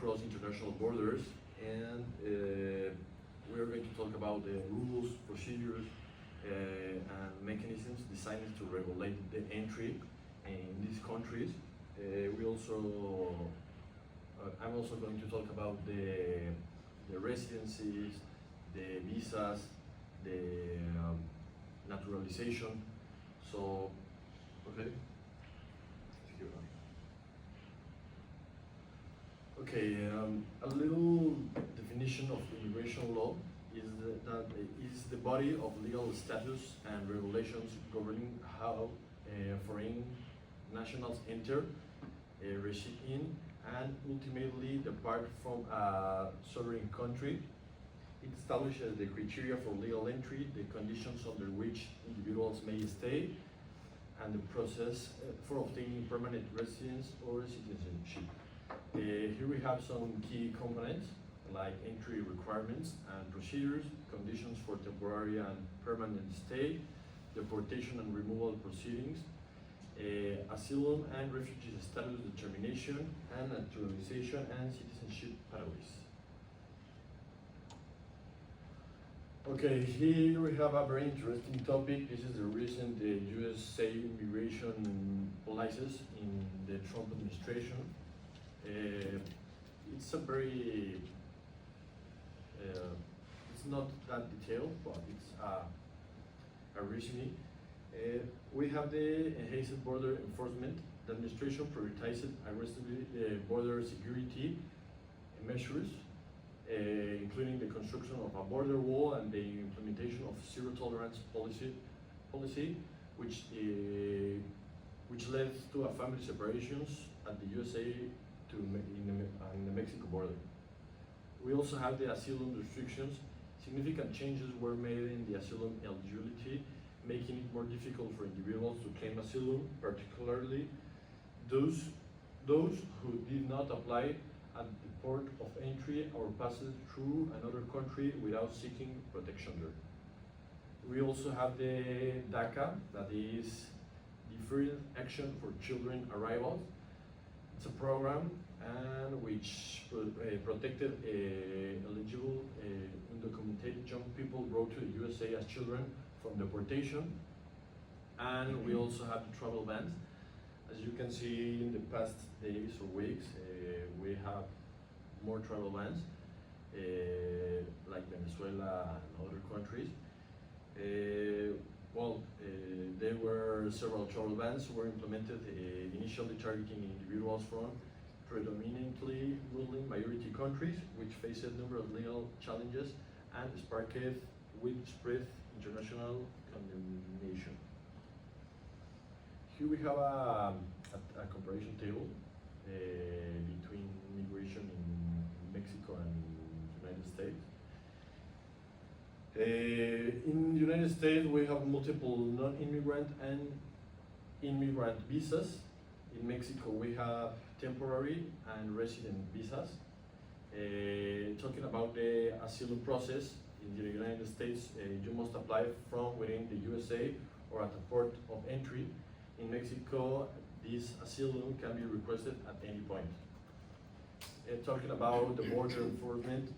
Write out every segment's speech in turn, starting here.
across international borders, and we are going to talk about the rules, procedures, and mechanisms designed to regulate the entry in these countries. I'm also going to talk about the residencies, the visas, the naturalization. So, okay. Okay, a little definition of immigration law is that it is the body of legal status and regulations governing how foreign nationals enter, reside in, and ultimately depart from a sovereign country. It establishes the criteria for legal entry, the conditions under which individuals may stay, and the process for obtaining permanent residence or citizenship. Here we have some key components like entry requirements and procedures, conditions for temporary and permanent stay, deportation and removal proceedings, asylum and refugee status determination, and naturalization and citizenship pathways. Okay, here we have a very interesting topic. This is the recent USA immigration policies in the Trump administration. It's a very, it's not that detailed, but it's a reasoning. We have the enhanced border enforcement. The administration prioritized aggressively border security measures, including the construction of a border wall and the implementation of zero tolerance policy, which led to a family separations at the USA in the Mexico border. We also have the asylum restrictions. Significant changes were made in the asylum eligibility, making it more difficult for individuals to claim asylum, particularly those who did not apply at the port of entry or passed through another country without seeking protection there. We also have the DACA, that is Deferred Action for Children Arrivals. It's a program and which protected eligible undocumented young people brought to the USA as children from deportation. And we also have the travel bans. As you can see, in the past days or weeks, we have more travel bans, like Venezuela and other countries. There were several travel bans were implemented, initially targeting individuals from predominantly Muslim majority countries, which faced a number of legal challenges and sparked widespread international condemnation. Here we have a comparison table between immigration in Mexico and United States. In the United States, we have multiple non-immigrant and immigrant visas. In Mexico, we have temporary and resident visas. Talking about the asylum process, in the United States, you must apply from within the USA or at the port of entry. In Mexico, this asylum can be requested at any point. Talking about the border enforcement,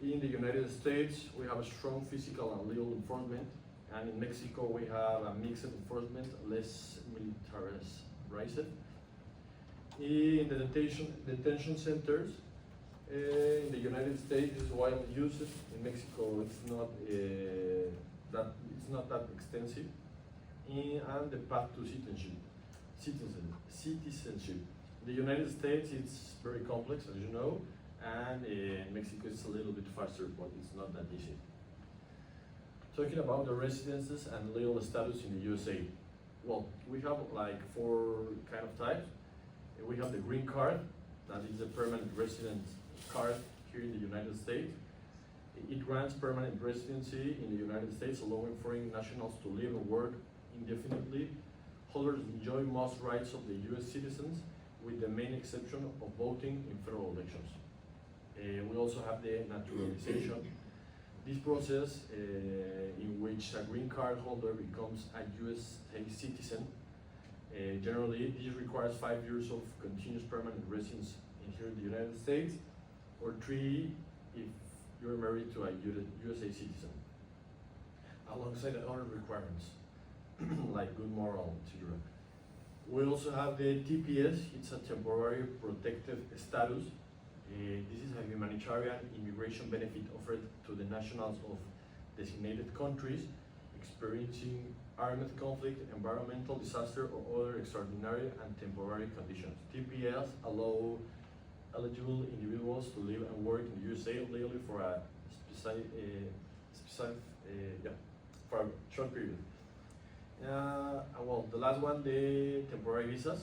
in the United States, we have a strong physical and legal enforcement, and in Mexico, we have a mixed enforcement, less militarized. In the detention centers, in the United States, is widely used. In Mexico, it's not that extensive. And the path to citizenship. In the United States, it's very complex, as you know, and in Mexico, it's a little bit faster, but it's not that easy. Talking about the residences and legal status in the USA. Well, we have like 4 kind of types. We have the green card, that is a permanent resident card here in the United States. It grants permanent residency in the United States, allowing foreign nationals to live and work indefinitely. Holders enjoy most rights of the US citizens, with the main exception of voting in federal elections. We also have the naturalization. This process, in which a green card holder becomes a US citizen, generally this requires 5 years of continuous permanent residence here in the United States, or 3 if you're married to a USA citizen, alongside other requirements like good moral, etc. We also have the TPS. It's a temporary protected status. This is a humanitarian immigration benefit offered to the nationals of designated countries experiencing armed conflict, environmental disaster, or other extraordinary and temporary conditions. TPS allow eligible individuals to live and work in the USA legally for a for a short period. Well, the last one, the temporary visas.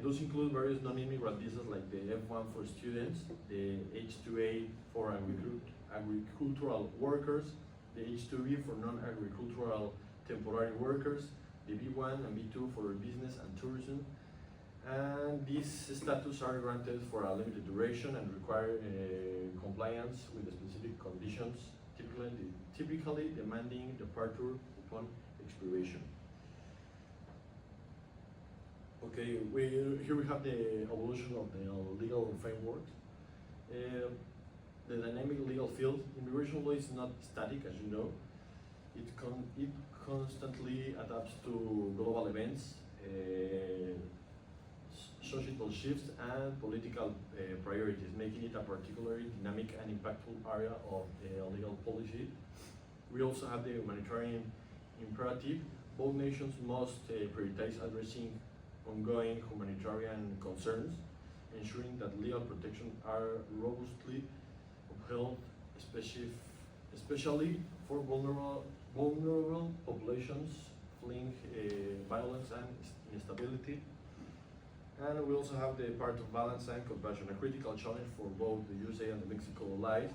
Those include various non-immigrant visas like the F1 for students, the H2A for agricultural workers, the H2B for non-agricultural temporary workers, the B1 and B2 for business and tourism. And these status are granted for a limited duration and require compliance with the specific conditions, typically demanding departure upon expiration. Okay, here we have the evolution of the legal framework. The dynamic legal field. Immigration law is not static, as you know. It constantly adapts to global events, societal shifts, and political priorities, making it a particularly dynamic and impactful area of legal policy. We also have the humanitarian imperative. Both nations must prioritize addressing ongoing humanitarian concerns, ensuring that legal protections are robustly upheld, especially for vulnerable populations fleeing violence and instability. And we also have the part of balance and compassion, a critical challenge for both the USA and the Mexico lies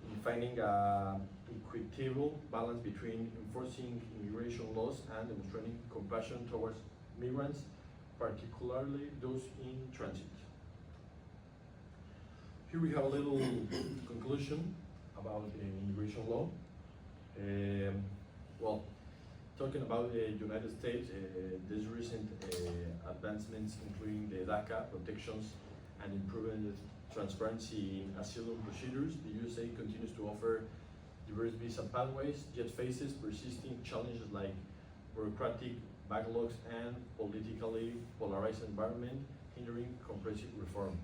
in finding an equitable balance between enforcing immigration laws and demonstrating compassion towards migrants, particularly those in transit. Here we have a little conclusion about immigration law. Well, talking about the United States, these recent advancements, including the DACA protections and improving transparency in asylum procedures, the USA continues to offer diverse visa pathways, yet faces persisting challenges like bureaucratic backlogs and politically polarized environment hindering comprehensive reform.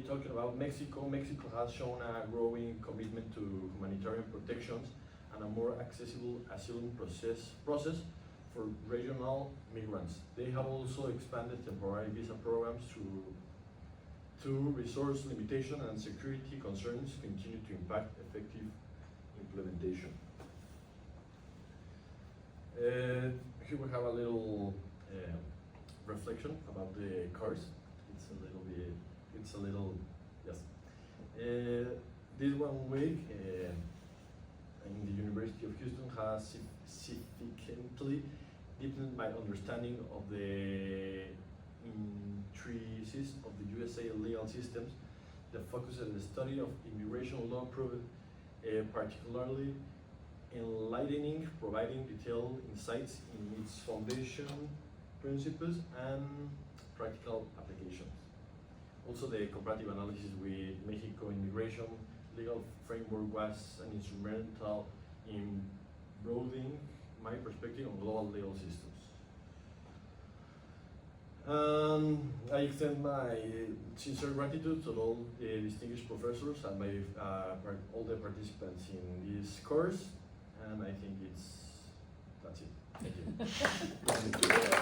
Talking about Mexico, Mexico has shown a growing commitment to humanitarian protections and a more accessible asylum process for regional migrants. They have also expanded temporary visa programs to resource limitation and security concerns continue to impact effective implementation. Here we have a little reflection about the course. Yes. This 1 week in the University of Houston has significantly deepened my understanding of the intricacies of the USA legal systems. The focus of the study of immigration law proved particularly enlightening, providing detailed insights in its foundation principles and practical applications. Also, the comparative analysis with Mexico immigration legal framework was an instrumental in broadening my perspective on global legal systems. I extend my sincere gratitude to all the distinguished professors and all the participants in this course, and I think that's it. Thank you.